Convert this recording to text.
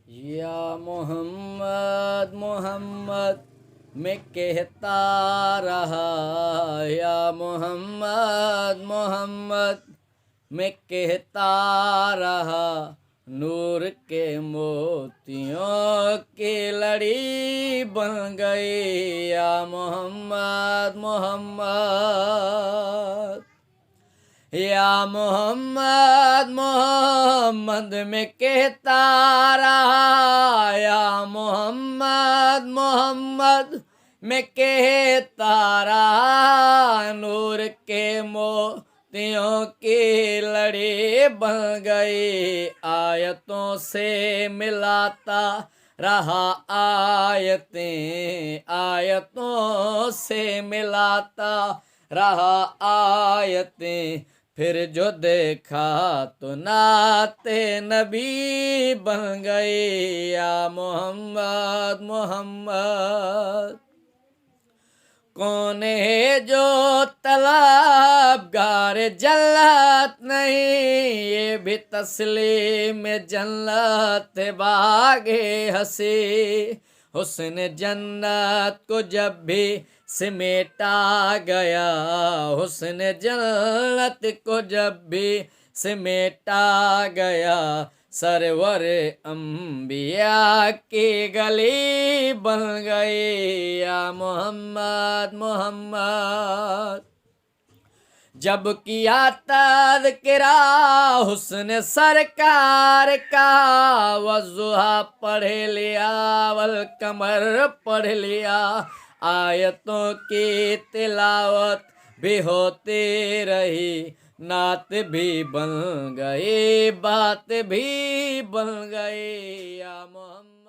या मोहम्मद मोहम्मद मैं कहता रहा, या मोहम्मद मोहम्मद मैं कहता रहा, नूर के मोतियों की लड़ी बन गई। या मोहम्मद मोहम्मद, या मोहम्मद मोहम्मद मैं कहता रहा, या मोहम्मद मोहम्मद मैं कहता रहा, नूर के मोतियों की लड़ी बन गई। आयतों से मिलाता रहा आयतें, आयतों से मिलाता रहा आयतें, फिर जो देखा तो नाते नबी बन गए। या मोहम्मद मोहम्मद, कौन है जो तलबगार जन्नत नहीं, ये भी तस्लीम जन्नत बागे हंसी। हुस्न जन्नत को जब भी समेटा गया, हुस्न जन्नत को जब भी समेटा गया, सरवर अंबिया की गली बन गई। या मोहम्मद मोहम्मद, जब किया तज़किरा हुस्न सरकार का, वज़ुहा पढ़ लिया वल कमर पढ़ लिया, आयतों की तिलावत भी होती रही, नात भी बन गई बात भी बन गई। या मोहम्मद।